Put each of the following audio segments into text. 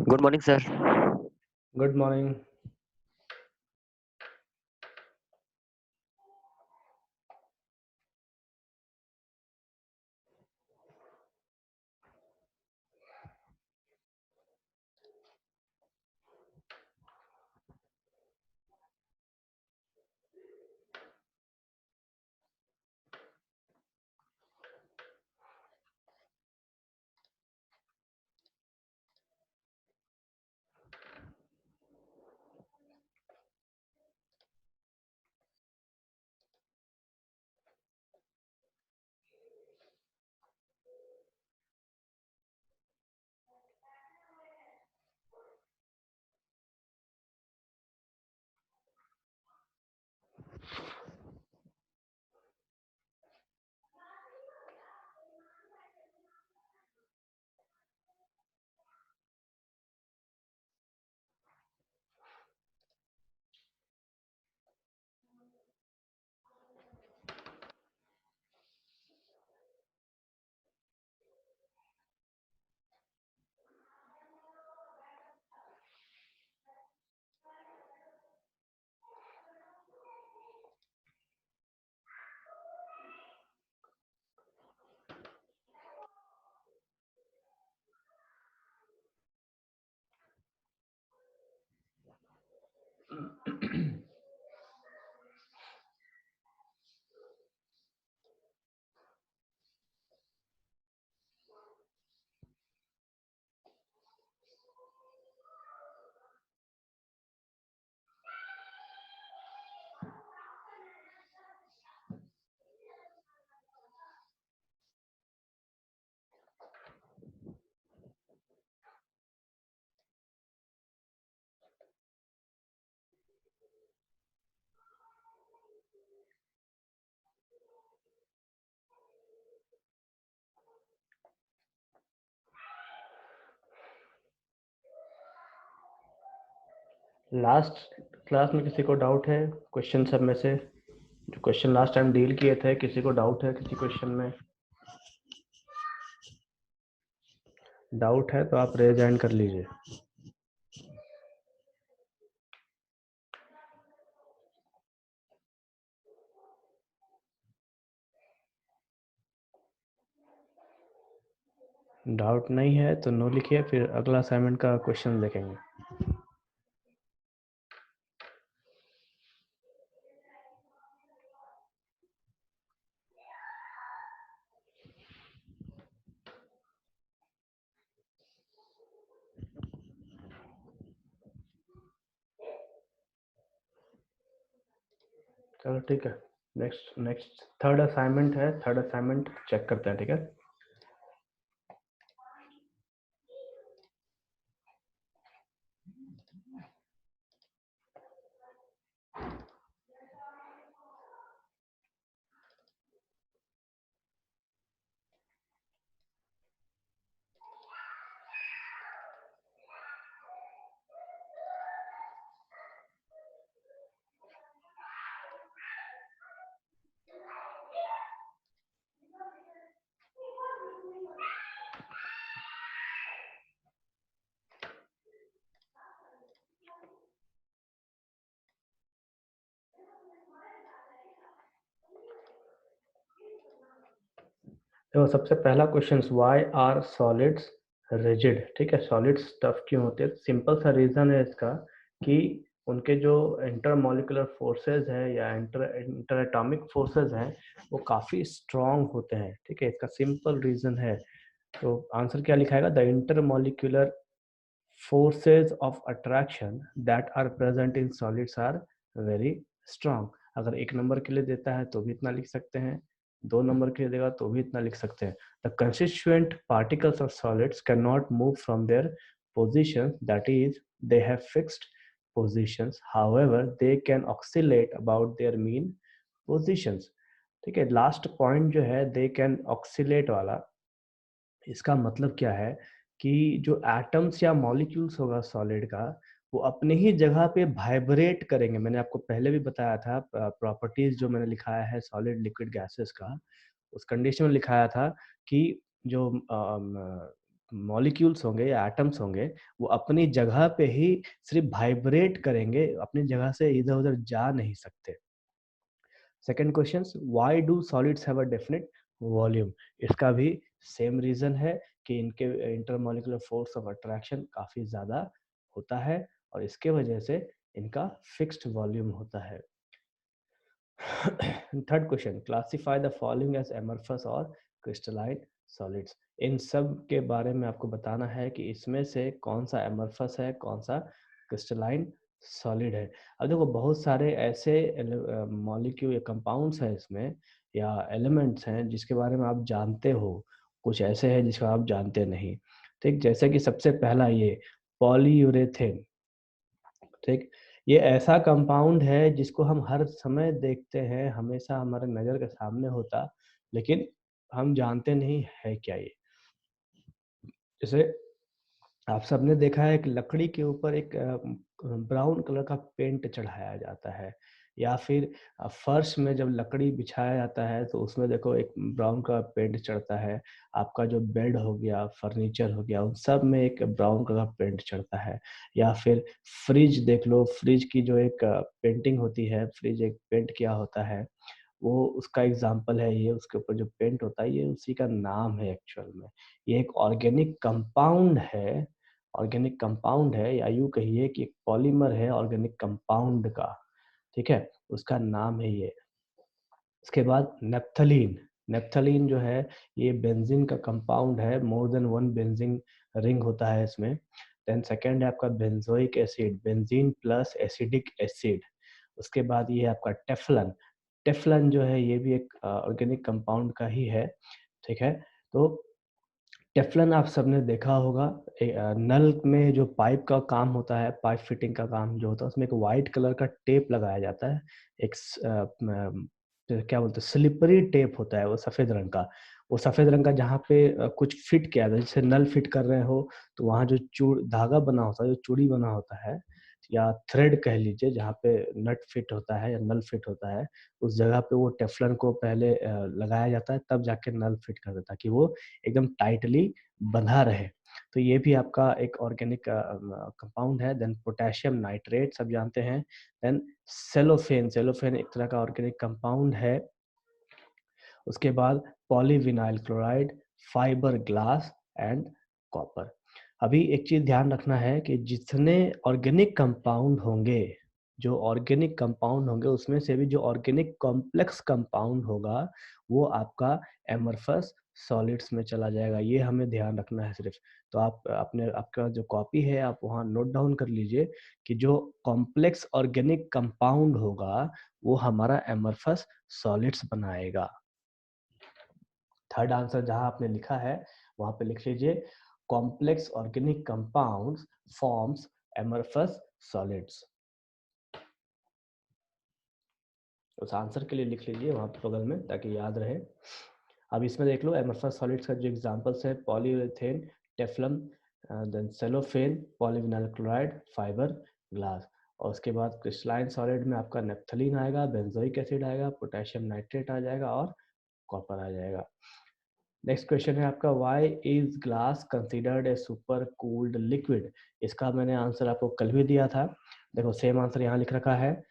Good morning, sir. Good morning. Last class में किसी को डाउट है क्वेश्चन सब में से? जो क्वेश्चन लास्ट टाइम डील किए थे, किसी को डाउट है किसी क्वेश्चन में? डाउट है तो आप रेज हैंड कर लीजिए। डाउट नहीं है तो नो लिखिए, फिर अगला असाइनमेंट का क्वेश्चन देखेंगे। चलो ठीक है, नेक्स्ट थर्ड असाइनमेंट है। थर्ड असाइनमेंट चेक करते हैं, ठीक है? तो सबसे पहला question, why are solids rigid? ठीक है, सॉलिड्स टफ क्यों होते हैं? सिंपल सा रीजन है इसका कि उनके जो इंटरमॉलिकुलर फोर्सेस है या इंटर एटॉमिक फोर्सेस हैं वो काफ़ी स्ट्रॉन्ग होते हैं। ठीक है, इसका सिंपल रीजन है। तो आंसर क्या लिखाएगा? The intermolecular forces of attraction that are present in solids are very strong। अगर एक नंबर के लिए देता है तो भी इतना लिख सकते हैं, दो नंबर के लिए देगा तो भी इतना लिख सकते हैं। The constituent particles of solids cannot move from their positions, that is they have fixed positions, however they can oscillate about their mean positions। ठीक है, लास्ट पॉइंट जो है दे कैन ऑक्सीलेट वाला, इसका मतलब क्या है कि जो एटम्स या मॉलिक्यूल्स होगा सॉलिड का, वो अपने ही जगह पे वाइब्रेट करेंगे। मैंने आपको पहले भी बताया था प्रॉपर्टीज जो मैंने लिखाया है सॉलिड लिक्विड गैसेस का, उस कंडीशन में लिखाया था कि जो मॉलिक्यूल्स होंगे या एटम्स होंगे, वो अपनी जगह पे ही सिर्फ वाइब्रेट करेंगे, अपनी जगह से इधर-उधर जा नहीं सकते। Second question, why do solids have a definite volume? इसका भी सेम रीजन है कि इनके इंटरमॉलिक्यूलर फोर्स ऑफ अट्रैक्शन काफी ज्यादा होता है और इसके वजह से इनका फिक्स्ड वॉल्यूम होता है। Third question, classify the following as amorphous और क्रिस्टलाइन सॉलिड्स। इन सब के बारे में आपको बताना है कि इसमें से कौन सा एमरफस है, कौन सा क्रिस्टलाइन सॉलिड है। अब देखो बहुत सारे ऐसे मॉलिक्यूल या कंपाउंड्स हैं इसमें या एलिमेंट्स हैं जिसके बारे में आप जानते हो, कुछ ऐसे हैं जिसको आप जानते नहीं। ठीक, जैसे कि सबसे पहला ये पॉलीयूरेथेन। ठीक, ये ऐसा कंपाउंड है जिसको हम हर समय देखते हैं, हमेशा हमारे नज़र के सामने होता, लेकिन हम जानते नहीं है क्या ये। जैसे आप सबने देखा है कि लकड़ी के ऊपर एक ब्राउन कलर का पेंट चढ़ाया जाता है, या फिर फर्श में जब लकड़ी बिछाया जाता है तो उसमें देखो एक ब्राउन का पेंट चढ़ता है। आपका जो बेड हो गया, फर्नीचर हो गया, उन सब में एक ब्राउन कलर का पेंट चढ़ता है। या फिर फ्रिज देख लो, फ्रिज की जो एक पेंटिंग होती है, फ्रिज एक पेंट किया होता है, वो उसका एग्जाम्पल है ये। उसके ऊपर जो पेंट होता है ये उसी का नाम है एक्चुअल में। ये एक ऑर्गेनिक कंपाउंड है, ऑर्गेनिक कंपाउंड है, या यूँ कहिए कि एक पॉलीमर है ऑर्गेनिक कंपाउंड का, ठीक है? उसका नाम है ये। इसके बाद नेप्थलीन। नेप्थलीन जो है ये बेंजीन का कंपाउंड है, more than one benzene ring होता है इसमें। देन सेकंड है आपका benzoic acid, benzene plus acidic acid. उसके बाद ये है आपका टेफ्लन। टेफ्लन जो है ये भी एक ऑर्गेनिक कंपाउंड का ही है, ठीक है? तो टेफ्लन आप सबने देखा होगा, नल में जो पाइप का काम होता है, पाइप फिटिंग का काम जो होता है, उसमें एक वाइट कलर का टेप लगाया जाता है। एक क्या बोलते हैं, स्लिपरी टेप होता है वो सफ़ेद रंग का। वो सफ़ेद रंग का जहाँ पे कुछ फिट किया जाता है, जैसे नल फिट कर रहे हो तो वहाँ जो धागा बना होता है, जो चूड़ी बना होता है या थ्रेड कह लीजिए, जहाँ पे नट फिट होता है या नल फिट होता है, उस जगह पे वो टेफ्लन को पहले लगाया जाता है, तब जाके नल फिट करता है ताकि वो एकदम टाइटली बंधा रहे। तो ये भी आपका एक ऑर्गेनिक कंपाउंड है। देन पोटेशियम नाइट्रेट सब जानते हैं। देन सेलोफेन, सेलोफेन एक तरह का ऑर्गेनिक कंपाउंड है। उसके बाद polyvinyl chloride, fibre glass and copper. अभी एक चीज ध्यान रखना है कि जितने ऑर्गेनिक कंपाउंड होंगे, जो ऑर्गेनिक कंपाउंड होंगे उसमें से भी जो ऑर्गेनिक कॉम्प्लेक्स कंपाउंड होगा वो आपका एमरफस सॉलिड्स में चला जाएगा। ये हमें ध्यान रखना है सिर्फ। तो आप अपने आपका जो कॉपी है आप वहाँ नोट डाउन कर लीजिए कि जो कॉम्प्लेक्स ऑर्गेनिक कंपाउंड होगा वो हमारा एमरफस सॉलिड्स बनाएगा। थर्ड आंसर जहां आपने लिखा है वहां पे लिख लीजिए complex organic compounds forms amorphous solids. उस आंसर के लिए लिख लीजिए वहां पे बगल में ताकि याद रहे। अब इसमें देख लो एमरफस सॉलिड्स का जो एग्जांपल्स है, polyurethane, Teflon, then cellophane, polyvinyl chloride, fibre glass. और उसके बाद क्रिस्टलाइन सॉलिड में आपका नेप्थलीन आएगा, बेंजोइक एसिड आएगा, पोटेशियम नाइट्रेट आ जाएगा और कॉपर आ जाएगा। नेक्स्ट क्वेश्चन है आपका, why is glass considered a super cooled liquid? इसका मैंने आंसर आपको कल भी दिया था। देखो सेम आंसर यहाँ लिख रखा है,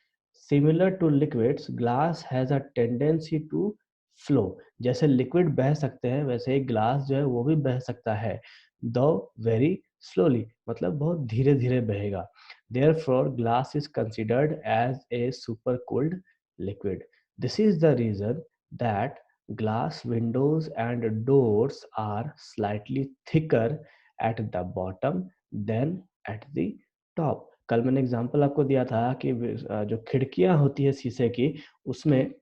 similar to liquids glass has a tendency to flow. जैसे लिक्विड बह सकते हैं वैसे ही ग्लास जो है वो भी बह सकता है, दो वेरी स्लोली, मतलब बहुत धीरे धीरे बहेगा। Therefore glass is considered as a super cooled liquid. This is the reason that glass windows and doors are slightly thicker at the bottom than at the top। कल मैंने एग्जांपल आपको दिया था कि जो खिड़कियां होती है शीशे की, उसमें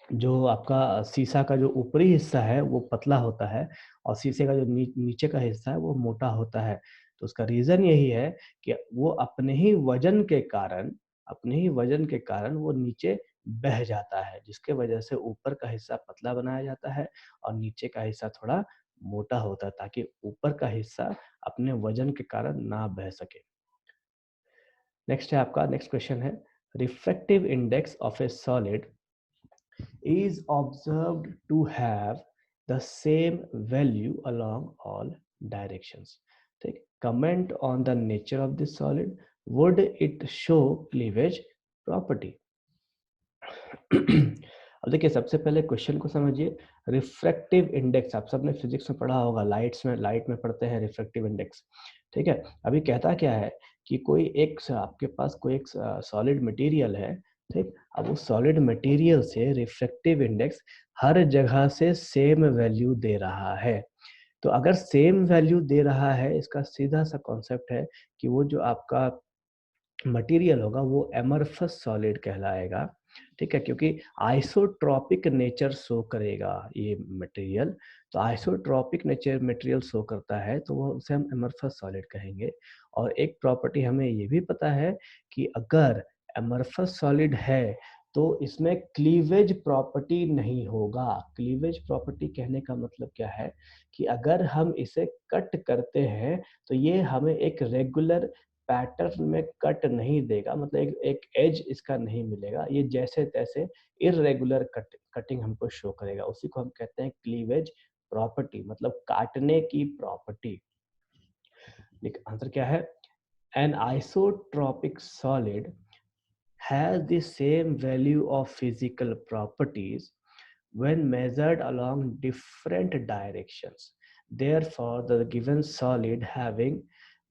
जो आपका शीशा का जो ऊपरी हिस्सा है वो पतला होता है और शीशे का जो नीचे का हिस्सा है वो मोटा होता है। तो उसका रीजन यही है कि वो अपने ही वजन के कारण वो नीचे बह जाता है, जिसके वजह से ऊपर का हिस्सा पतला बनाया जाता है और नीचे का हिस्सा थोड़ा मोटा होता है ताकि ऊपर का हिस्सा अपने वजन के कारण ना बह सके। नेक्स्ट है आपका, नेक्स्ट क्वेश्चन है, refractive index of A solid is observed to have the same value along all directions. ठीक, comment on the nature of this solid. Would it show cleavage property? अब देखिए सबसे पहले क्वेश्चन को समझिए. रिफ्रैक्टिव इंडेक्स आप सबने फिजिक्स में पढ़ा होगा, लाइट में पढ़ते हैं रिफ्रैक्टिव इंडेक्स. ठीक है, अभी कहता क्या है कि कोई एक आपके पास कोई एक सॉलिड मटेरियल है. ठीक, अब उस सॉलिड मटेरियल से रिफ्रैक्टिव इंडेक्स हर जगह से सेम वैल्यू दे रहा है. तो अगर सेम वैल्यू दे रहा है, इसका सीधा सा कॉन्सेप्ट है कि वो जो आपका मटेरियल होगा वो एमरफस सॉलिड कहलाएगा. ठीक है, क्योंकि आइसोट्रॉपिक नेचर शो करेगा ये मटेरियल. तो आइसोट्रॉपिक नेचर मटेरियल शो करता है तो वो उसे हम एमरफस सॉलिड कहेंगे. और एक प्रॉपर्टी हमें ये भी पता है कि अगर एमरफस सॉलिड है तो इसमें क्लीवेज प्रॉपर्टी नहीं होगा. क्लीवेज प्रॉपर्टी कहने का मतलब क्या है कि अगर हम इसे कट करते हैं तो ये हमें एक रेगुलर पैटर्न में कट नहीं देगा, मतलब एक एज इसका नहीं मिलेगा. ये जैसे तैसे इररेगुलर कटिंग हमको शो करेगा. उसी को हम कहते हैं क्लीवेज प्रॉपर्टी, मतलब काटने की प्रॉपर्टी. आंसर क्या है? An isotropic solid has the same value of physical properties when measured along different directions. Therefore, the given solid having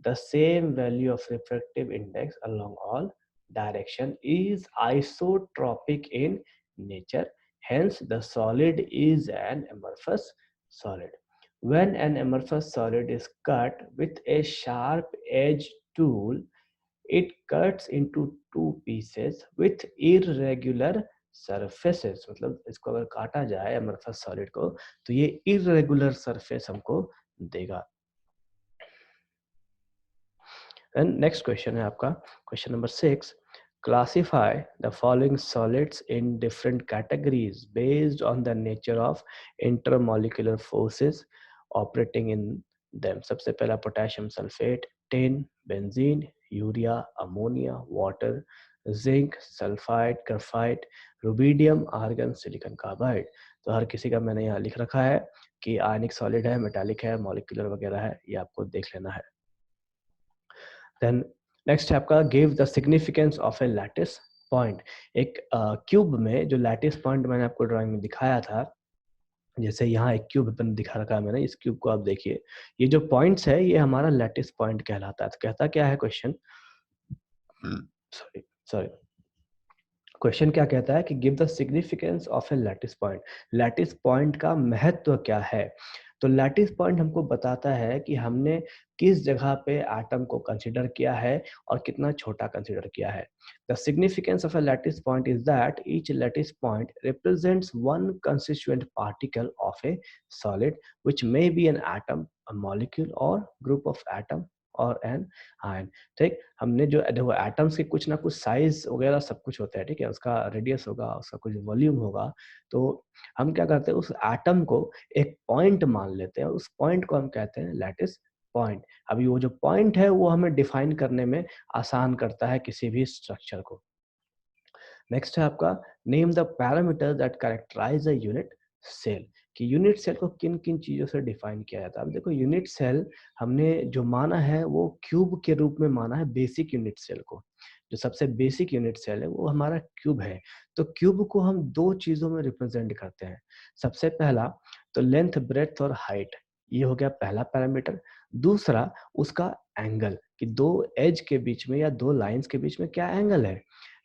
the same value of refractive index along all direction is isotropic in nature. Hence, the solid is an amorphous solid. When an amorphous solid is cut with a sharp edge tool, it cuts into two pieces with irregular surfaces. मतलब इसको अगर काटा जाए amorphous solid को तो ये irregular surface हमको देगा. And next question है आपका question number 6. Classify the following solids in different categories based on the nature of intermolecular forces operating in them. सबसे पहला potassium sulphate, tin, benzene, urea, ammonia, water, zinc, sulphide, graphite, rubidium, argon, silicon carbide. तो हर किसी का मैंने यहाँ लिख रखा है कि आयनिक सॉलिड है, मेटालिक है, मॉलिक्यूलर वगैरह है, ये आपको देख लेना है. देन नेक्स्ट है आपका give the significance of A lattice point. एक क्यूब में जो लैटिस पॉइंट मैंने आपको ड्राइंग में दिखाया था, जैसे यहाँ एक क्यूब अपन दिखा रखा है मैंने, इस क्यूब को आप देखिए, ये जो पॉइंट्स है ये हमारा लैटिस पॉइंट कहलाता है. तो कहता क्या है क्वेश्चन, सॉरी क्वेश्चन क्या कहता है कि give the significance of A lattice point. Lattice point का महत्व क्या है? तो लैटिस पॉइंट हमको बताता है कि हमने किस जगह पे एटम को कंसीडर किया है और कितना छोटा कंसीडर किया है. The significance of A lattice point is that each lattice point represents one constituent particle of A solid which may be an atom, a molecule और ग्रुप ऑफ एटम और एन आयन. ठीक, हमने जो देखो atoms के कुछ ना कुछ साइज वगैरह सब कुछ होता है. ठीक है, उसका रेडियस होगा, उसका कुछ वॉल्यूम होगा. तो हम क्या करते हैं, उस एटम को एक पॉइंट मान लेते हैं, उस पॉइंट को हम कहते हैं लैटिस पॉइंट. अभी वो जो पॉइंट है वो हमें डिफाइन करने में आसान करता है किसी भी स्ट्रक्चर को. नेक्स्ट है आपका name the parameter that characterize a unit cell. कि यूनिट सेल को किन किन चीजों से डिफाइन किया जाता है. अब देखो यूनिट सेल हमने जो माना है वो क्यूब के रूप में माना है. बेसिक यूनिट सेल को, जो सबसे बेसिक यूनिट सेल है वो हमारा क्यूब है. तो क्यूब को हम दो चीजों में रिप्रेजेंट करते हैं. सबसे पहला तो लेंथ, ब्रेड्थ और हाइट, ये हो गया पहला पैरामीटर. दूसरा उसका एंगल, कि दो एज के बीच में या दो लाइंस के बीच में क्या एंगल है.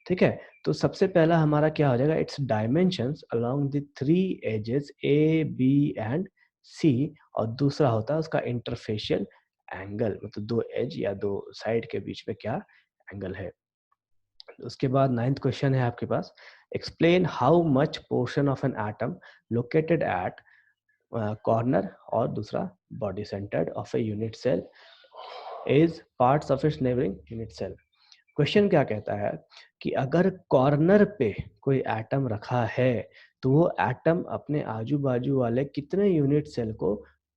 ठीक है, तो सबसे पहला हमारा क्या हो जाएगा, its dimensions along the three axes A, B and C. और दूसरा होता है उसका इंटरफेशियल एंगल, मतलब दो एज या दो साइड के बीच में क्या एंगल है. उसके बाद नाइन्थ क्वेश्चन है आपके पास, explain how much portion of an atom located at corner और दूसरा body centred of a unit cell is parts of its neighbouring unit cell. Question क्या कहता है कि अगर कॉर्नर पे कोई एटम रखा है तो वो एटम अपने आजू बाजू वाले कितने यूनिट सेल को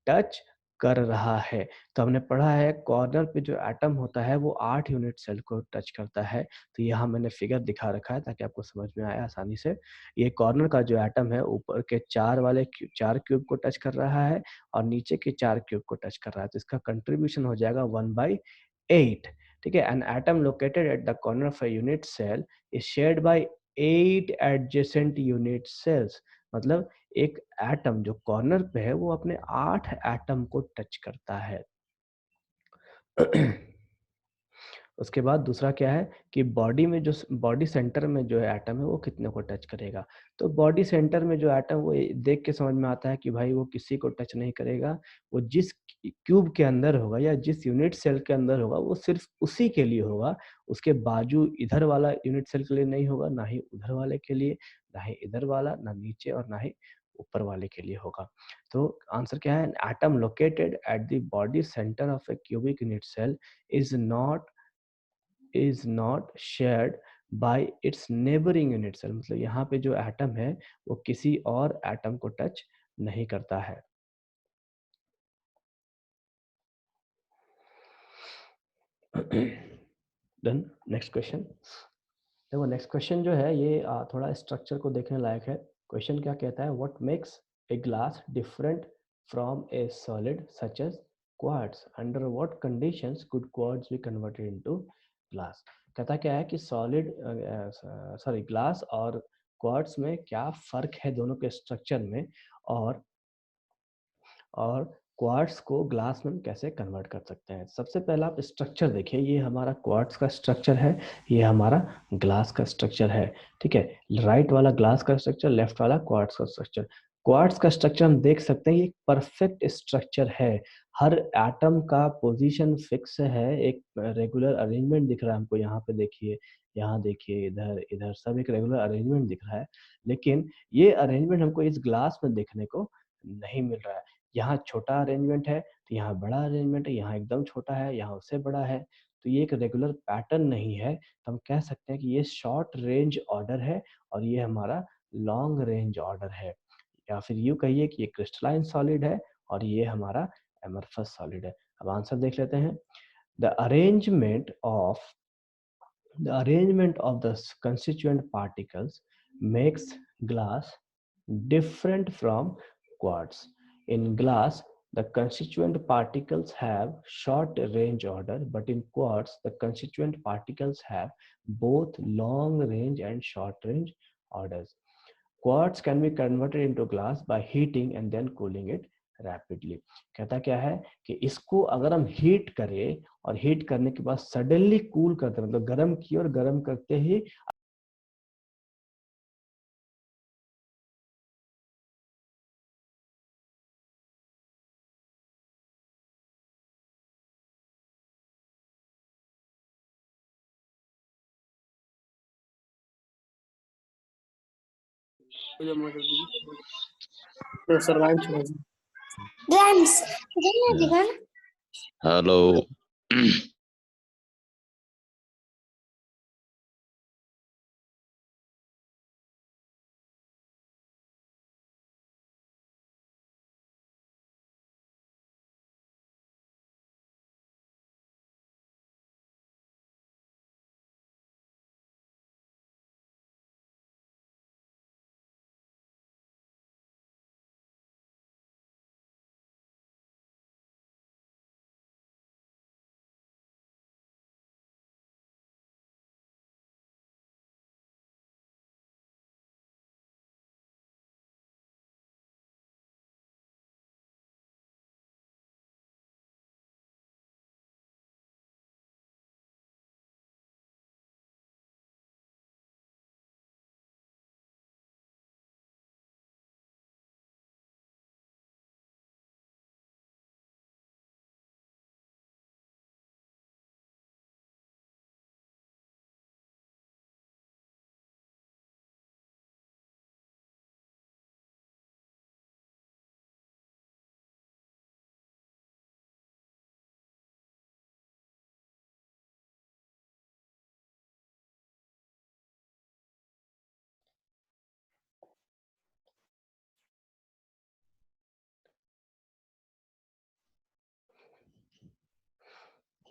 टच कर रहा है। तो हमने पढ़ा है कॉर्नर पे जो एटम होता है वो 8 यूनिट सेल को टच करता है। तो यहाँ मैंने फिगर दिखा रखा है ताकि आपको समझ में आए आसानी से। ये कॉर्नर का जो एटम है ऊपर के 4 क्यूब को टच कर रहा है और नीचे के 4 क्यूब को टच कर रहा है। तो इसका कंट्रीब्यूशन हो जाएगा 1/8। ठीक है। An atom located at the corner of a unit cell is shared by 8 adjacent unit cells. मतलब एक एटम जो कॉर्नर पे है वो अपने 8 एटम को टच करता है। उसके बाद दूसरा क्या है कि बॉडी में जो बॉडी सेंटर में जो एटम है वो कितने को टच करेगा। तो बॉडी सेंटर में जो एटम वो देख के समझ में आता है कि भाई वो किसी को टच नहीं करेगा। वो जिस क्यूब के अंदर होगा या जिस यूनिट सेल के अंदर होगा वो सिर्फ उसी के लिए होगा। उसके बाजू इधर वाला यूनिट सेल के लिए नहीं होगा, ना ही उधर वाले के लिए, ना ही इधर वाला, ना नीचे और ना ही ऊपर वाले के लिए होगा। तो आंसर क्या है? Atom located at the body centre of a cubic unit cell is not shared by its neighbouring unit cell. मतलब यहाँ पे जो एटम है वो किसी और एटम को टच नहीं करता है। Then next question. देखो नेक्स्ट क्वेश्चन जो है ये थोड़ा स्ट्रक्चर को देखने लायक है। क्वेश्चन क्या कहता है? What makes a glass different from a solid such as quartz? Under what conditions could quartz be converted into glass? कहता क्या है कि ग्लास और क्वार्ट्ज में क्या फर्क है दोनों के स्ट्रक्चर में, और क्वार्ट्ज को ग्लास में कैसे कन्वर्ट कर सकते हैं। सबसे पहला आप स्ट्रक्चर देखिए, ये हमारा क्वार्ट्ज का स्ट्रक्चर है, ये हमारा ग्लास का स्ट्रक्चर है। ठीक है, राइट वाला ग्लास का स्ट्रक्चर, लेफ्ट वाला क्वार्ट्ज का स्ट्रक्चर। क्वार्ट्ज का स्ट्रक्चर हम देख सकते हैं, ये परफेक्ट स्ट्रक्चर है। हर एटम का पोजीशन फिक्स है, एक रेगुलर अरेंजमेंट दिख रहा है हमको। यहाँ पे देखिए, यहाँ देखिए, इधर इधर सब एक रेगुलर अरेंजमेंट दिख रहा है। लेकिन ये अरेंजमेंट हमको इस ग्लास में देखने को नहीं मिल रहा है। यहाँ छोटा अरेंजमेंट है तो यहाँ बड़ा अरेंजमेंट है, यहाँ एकदम छोटा है, यहाँ उससे बड़ा है। तो ये एक रेगुलर पैटर्न नहीं है। तो हम कह सकते हैं कि ये शॉर्ट रेंज ऑर्डर है और ये हमारा लॉन्ग रेंज ऑर्डर है। या फिर यूँ कहिए कि ये क्रिस्टलाइन सॉलिड है और ये हमारा एमरफस सॉलिड है। अब आंसर देख लेते हैं। The arrangement of the constituent particles makes glass different from quartz. In glass, the constituent particles have short range order, but in quartz, the constituent particles have both long range and short range orders. Quartz can be converted into glass by heating and then cooling it rapidly. कहता क्या है कि इसको अगर हम heat करें और heat करने के बाद सडनली कूल करते, मतलब गर्म किए और गर्म करते ही हेलो।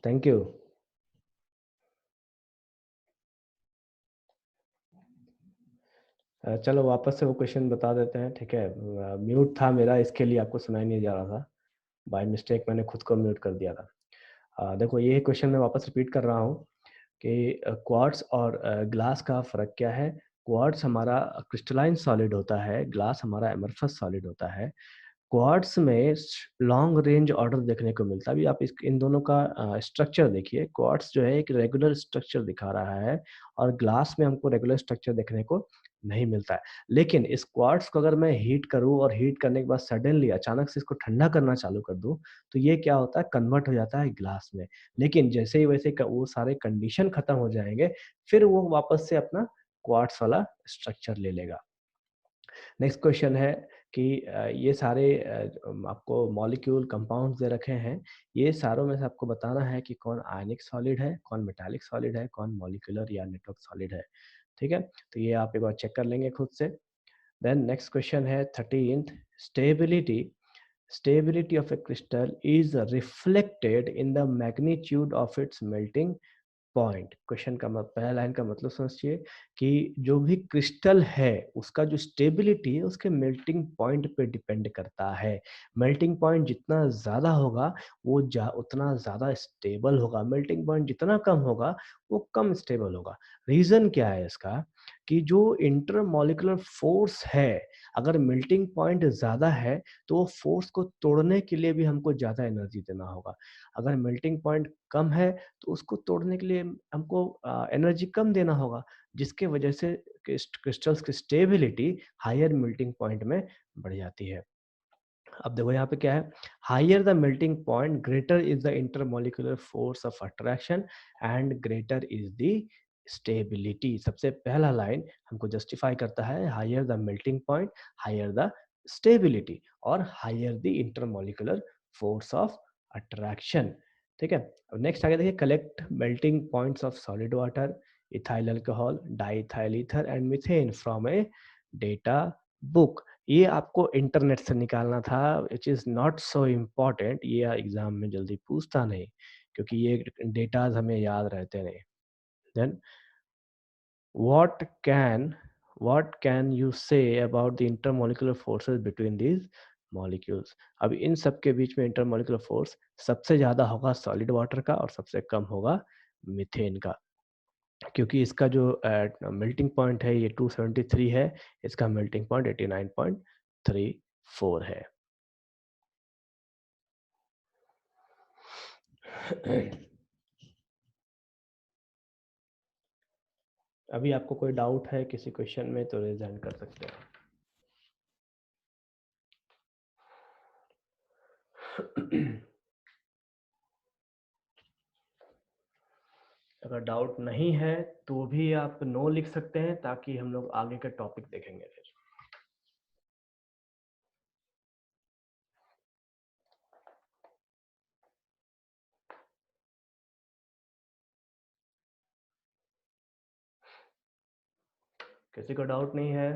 Thank you. चलो वापस से वो क्वेश्चन बता देते हैं, ठीक है। म्यूट था मेरा, इसके लिए आपको सुनाई नहीं जा रहा था। बाय मिस्टेक मैंने खुद को म्यूट कर दिया था। देखो ये क्वेश्चन मैं वापस रिपीट कर रहा हूँ कि क्वार्ट्ज और ग्लास का फ़र्क क्या है। क्वार्ट्ज हमारा क्रिस्टलाइन सॉलिड होता है, ग्लास हमारा एमरफस सॉलिड होता है। क्वार्ट्स में लॉन्ग रेंज ऑर्डर देखने को मिलता है। अभी आप इन दोनों का स्ट्रक्चर देखिए। क्वार्ट्स जो है एक रेगुलर स्ट्रक्चर दिखा रहा है और ग्लास में हमको रेगुलर स्ट्रक्चर देखने को नहीं मिलता है। लेकिन इस क्वार्ट्स को अगर मैं हीट करूं और हीट करने के बाद सडनली अचानक से इसको ठंडा करना चालू कर दूं, तो ये क्या होता है, कन्वर्ट हो जाता है ग्लास में। लेकिन जैसे ही वैसे वो सारे कंडीशन खत्म हो जाएंगे, फिर वो वापस से अपना क्वार्ट्स वाला स्ट्रक्चर ले लेगा। नेक्स्ट क्वेश्चन है कि ये सारे आपको मॉलिक्यूल कंपाउंड्स दे रखे हैं। ये सारों में से आपको बताना है कि कौन आयनिक सॉलिड है, कौन मेटालिक सॉलिड है, कौन मॉलिक्यूलर या नेटवर्क सॉलिड है। ठीक है, तो ये आप एक बार चेक कर लेंगे खुद से। देन नेक्स्ट क्वेश्चन है 13th, stability. Stability of a crystal is reflected in the magnitude of its melting point. Question का पहला लाइन का मतलब समझिए कि जो भी क्रिस्टल है उसका जो स्टेबिलिटी है उसके मेल्टिंग पॉइंट पे डिपेंड करता है। मेल्टिंग पॉइंट जितना ज़्यादा होगा वो उतना ज़्यादा स्टेबल होगा। मेल्टिंग पॉइंट जितना कम होगा वो कम स्टेबल होगा। रीज़न क्या है इसका कि जो इंटरमॉलिक्यूलर फोर्स है, अगर मेल्टिंग पॉइंट ज़्यादा है तो वो फोर्स को तोड़ने के लिए भी हमको ज़्यादा एनर्जी देना होगा। अगर मेल्टिंग पॉइंट कम है तो उसको तोड़ने के लिए हमको एनर्जी कम देना होगा, जिसके वजह से क्रिस्टल्स की स्टेबिलिटी हायर मेल्टिंग पॉइंट में बढ़ जाती है। अब देखो यहाँ पे क्या है, higher the melting point greater is the intermolecular force of attraction and greater is the stability. सबसे पहला लाइन हमको जस्टिफाई करता है higher the melting point, higher the stability और higher the intermolecular force of attraction. ठीक है, अब next आगे देखिए, collect melting points of solid water, ethyl alcohol, diethyl ether and methane from a data book. ये आपको इंटरनेट से निकालना था, which is not so important. ये एग्जाम में जल्दी पूछता नहीं क्योंकि ये डेटाज हमें याद रहते नहीं। Then what can what can you say about the intermolecular forces between these molecules? अब इन सब के बीच में इंटरमोलिकुलर फोर्स सबसे ज्यादा होगा सॉलिड वाटर का और सबसे कम होगा मीथेन का, क्योंकि इसका जो मेल्टिंग पॉइंट है ये 273 है, इसका मेल्टिंग पॉइंट 89.34 है। अभी आपको कोई डाउट है किसी क्वेश्चन में तो रेज हैंड कर सकते हैं। अगर डाउट नहीं है तो भी आप नो लिख सकते हैं ताकि हम लोग आगे का टॉपिक देखेंगे फिर। किसी को डाउट नहीं है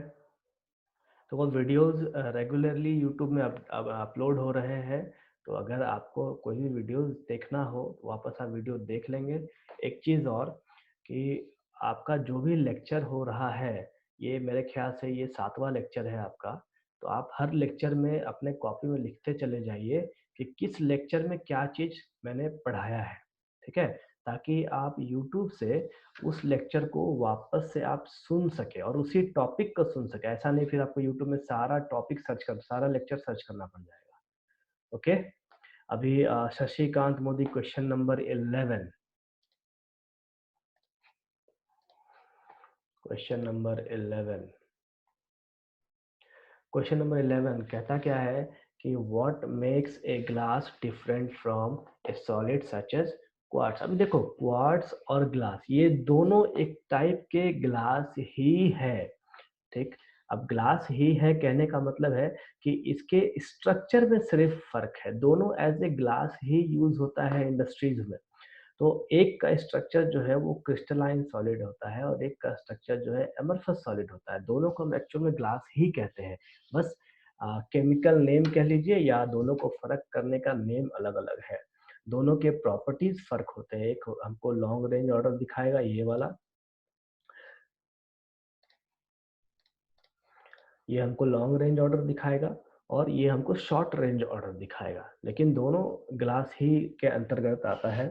तो वो वीडियोस रेगुलरली यूट्यूब में अब अपलोड हो रहे हैं, तो अगर आपको कोई भी वीडियोस देखना हो तो वापस आप वीडियो देख लेंगे। एक चीज़ और कि आपका जो भी लेक्चर हो रहा है, ये मेरे ख्याल से ये 7वां लेक्चर है आपका, तो आप हर लेक्चर में अपने कॉपी में लिखते चले जाइए कि किस लेक्चर में क्या चीज़ मैंने पढ़ाया है। ठीक है, ताकि आप यूट्यूब से उस लेक्चर को वापस से आप सुन सके और उसी टॉपिक को सुन सके। ऐसा नहीं फिर आपको यूट्यूब में सारा टॉपिक सर्च कर, सारा लेक्चर सर्च करना पड़ जाएगा। ओके, अभी Shashikant Modi question number 11। Question number 11, question number 11 कहता क्या है कि what makes a glass different from a solid such as quartz. अभी देखो, क्वार्ट्स और ग्लास ये दोनों एक टाइप के ग्लास ही है। ठीक, अब ग्लास ही है कहने का मतलब है कि इसके स्ट्रक्चर में सिर्फ फर्क है, दोनों एज ए ग्लास ही यूज होता है इंडस्ट्रीज में। तो एक का स्ट्रक्चर जो है वो क्रिस्टलाइन सॉलिड होता है और एक का स्ट्रक्चर जो है एमरफस सॉलिड होता है। दोनों को हम एक्चुअल में ग्लास ही कहते हैं, बस केमिकल नेम कह लीजिए या दोनों को फर्क करने का नेम अलग अलग है। दोनों के प्रॉपर्टीज फर्क होते हैं। एक हमको लॉन्ग रेंज ऑर्डर दिखाएगा ये वाला, ये हमको लॉन्ग रेंज ऑर्डर दिखाएगा और ये हमको शॉर्ट रेंज ऑर्डर दिखाएगा, लेकिन दोनों ग्लास ही के अंतर्गत आता है।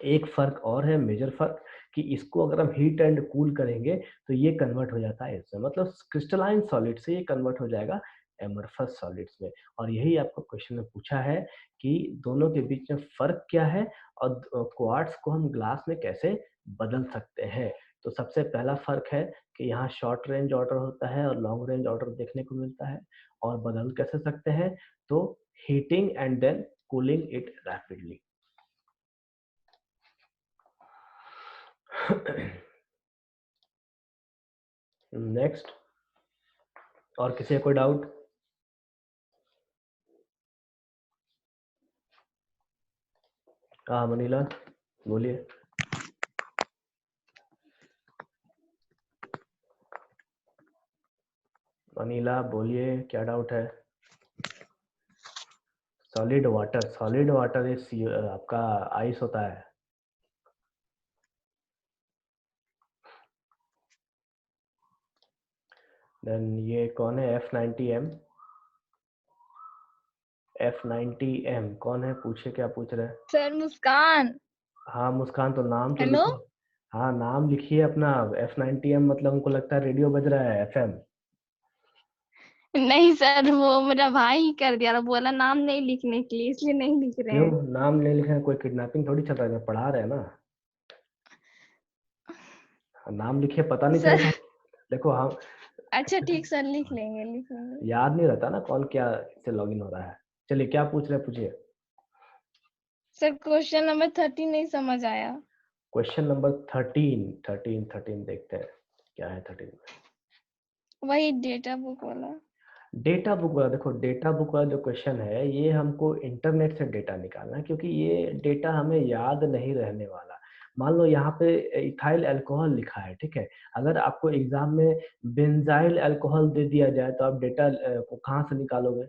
एक फर्क और है, मेजर फर्क, कि इसको अगर हम हीट एंड कूल करेंगे तो ये कन्वर्ट हो जाता है इसमें, मतलब क्रिस्टलाइन सॉलिड से ये कन्वर्ट हो जाएगा एमरफस सॉलिड्स में। और यही आपको क्वेश्चन में पूछा है कि दोनों के बीच में फर्क क्या है और क्वार्ट्ज को हम ग्लास में कैसे बदल सकते हैं। तो सबसे पहला फर्क है कि यहाँ शॉर्ट रेंज ऑर्डर होता है और लॉन्ग रेंज ऑर्डर देखने को मिलता है। और बदल कैसे सकते हैं, तो heating and then cooling it rapidly. Next, और किसी का कोई डाउट? हाँ मनीला बोलिए। मनीला बोलिए, क्या डाउट है? सॉलिड वाटर इस आपका आइस होता है। देन ये कौन है F90M? F90M कौन है? पूछिए, क्या पूछ रहे हैं? सर मुस्कान। हाँ मुस्कान, तो नाम तो हेलो। लिखो। हाँ नाम लिखिए अपना। F90M मतलब हमको लगता है रेडियो बज रहा है, FM। नहीं सर, वो मेरा भाई ही कर दिया, बोला नाम नहीं लिखने के लिए, इसलिए नहीं लिख रहे क्यों हैं। नाम नहीं लिखे? कोई किडनैपिंग थोड़ी चल रहा है, पढ़ा रहे हैं ना। नाम लिखिए, पता नहीं सर चलता। देखो हम अच्छा ठीक सर, लिख लेंगे लिख लेंगे। याद नहीं रहता ना कौन क्या से लॉगिन हो रहा है। चलिए क्या पूछ रहे हैं, पूछिए। सर क्वेश्चन नंबर 30 नहीं समझ आया। क्वेश्चन नंबर 13 देखते हैं क्या है 13 में। वही डेटा बुक वाला। डेटा बुक वाला, देखो डेटा बुक वाला जो क्वेश्चन है ये हमको इंटरनेट से डेटा निकालना है, क्योंकि ये डेटा हमें याद नहीं रहने वाला। मान लो यहाँ पे इथाइल अल्कोहल लिखा है, ठीक है। अगर आपको एग्जाम में बेंजाइल अल्कोहल दे दिया जाए तो आप डेटा को कहाँ से निकालोगे?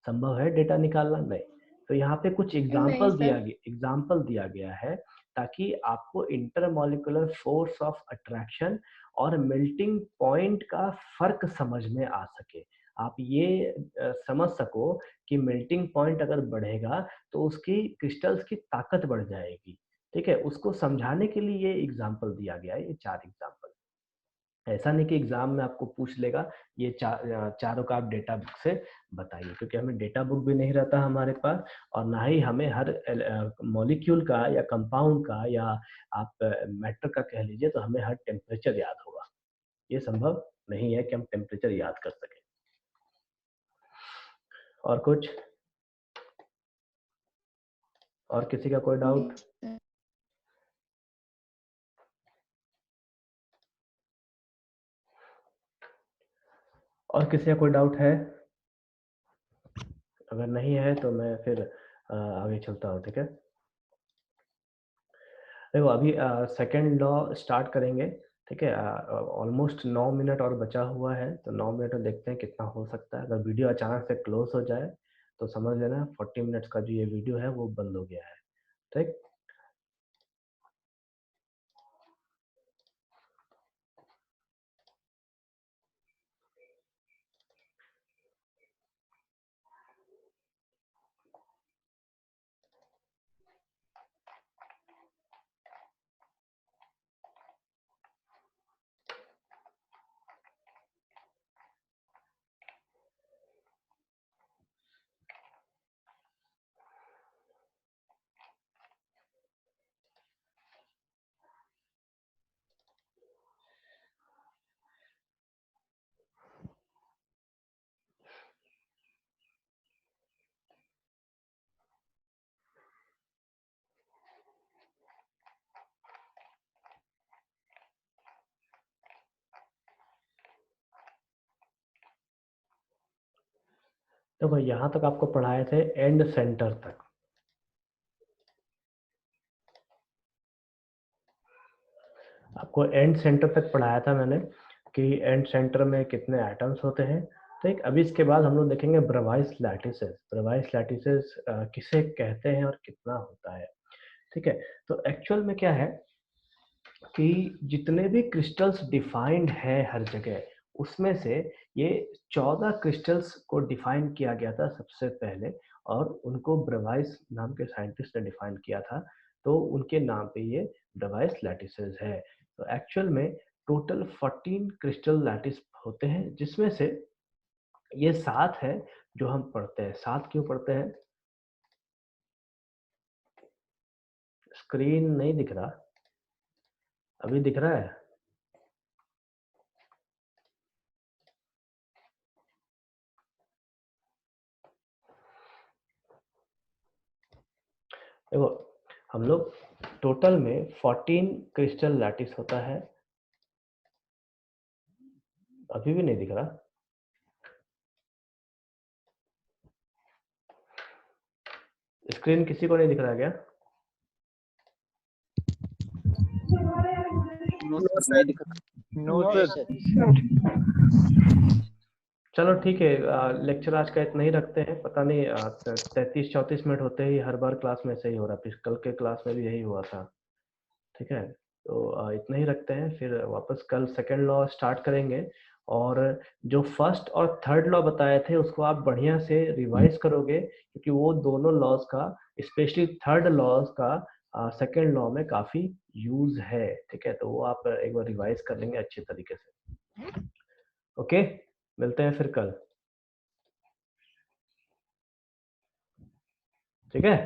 संभव है डेटा निकालना? नहीं। तो यहाँ पे कुछ नहीं सर। एग्जाम्पल दिया गया है ताकि आपको इंटरमॉलिक्यूलर फोर्स ऑफ अट्रैक्शन और मेल्टिंग पॉइंट का फर्क समझ में आ सके। आप ये समझ सको कि मेल्टिंग पॉइंट अगर बढ़ेगा तो उसकी क्रिस्टल्स की ताकत बढ़ जाएगी, ठीक है। उसको समझाने के लिए ये एग्जाम्पल दिया गया है, ये 4 एग्जाम्पल। ऐसा नहीं कि एग्जाम में आपको पूछ लेगा ये चारों का आप डेटा बुक से बताइए, क्योंकि हमें डेटा बुक भी नहीं रहता हमारे पास, और ना ही हमें हर मॉलिक्यूल का या कंपाउंड का या आप मैटर का कह लीजिए तो हमें हर टेम्परेचर याद होगा। ये संभव नहीं है कि हम टेम्परेचर याद कर सकें। और कुछ? और किसी का कोई डाउट? और किसी का कोई डाउट है? अगर नहीं है तो मैं फिर आगे चलता हूँ, ठीक है। देखो अभी सेकंड लॉ स्टार्ट करेंगे, ठीक है। ऑलमोस्ट 9 मिनट और बचा हुआ है, तो 9 मिनट में देखते हैं कितना हो सकता है। अगर वीडियो अचानक से क्लोज हो जाए तो समझ लेना 40 मिनट्स का जो ये वीडियो है वो बंद हो गया है, ठीक। देखो यहाँ तक आपको पढ़ाए थे एंड सेंटर तक। आपको एंड सेंटर तक पढ़ाया था मैंने कि एंड सेंटर में कितने एटम्स होते हैं ठीक, अभी इसके बाद हम लोग देखेंगे ब्रेवाइस लैटिसेस। ब्रेवाइस लैटिसेस किसे कहते हैं और कितना होता है। ठीक है, तो एक्चुअल में क्या है कि जितने भी क्रिस्टल्स डिफाइंड है हर जगह, उसमें से ये 14 क्रिस्टल्स को डिफाइन किया गया था सबसे पहले, और उनको ब्रेवाइस नाम के साइंटिस्ट ने डिफाइन किया था, तो उनके नाम पे ये ब्रेवाइस लैटिसेस है। तो एक्चुअल में टोटल 14 क्रिस्टल लैटिस होते हैं, जिसमें से ये 7 है जो हम पढ़ते हैं। 7 क्यों पढ़ते हैं? स्क्रीन नहीं दिख रहा, अभी दिख रहा है? देखो, हम लोग टोटल में 14 क्रिस्टल लैटिस होता है। अभी भी नहीं दिख रहा? स्क्रीन किसी को नहीं दिख रहा क्या? No sir. चलो ठीक है, लेक्चर आज का इतना ही रखते हैं। पता नहीं 33-34 मिनट होते ही हर बार क्लास में ऐसे ही हो रहा है, कल के क्लास में भी यही हुआ था। ठीक है, तो इतना ही रखते हैं, फिर वापस कल सेकंड लॉ स्टार्ट करेंगे। और जो फर्स्ट और थर्ड लॉ बताए थे उसको आप बढ़िया से रिवाइज करोगे, क्योंकि वो दोनों लॉज का, स्पेशली थर्ड लॉज का सेकंड लॉ में काफी यूज है। ठीक है, तो वो आप एक बार रिवाइज कर लेंगे अच्छे तरीके से। ओके, मिलते हैं फिर कल। ठीक है।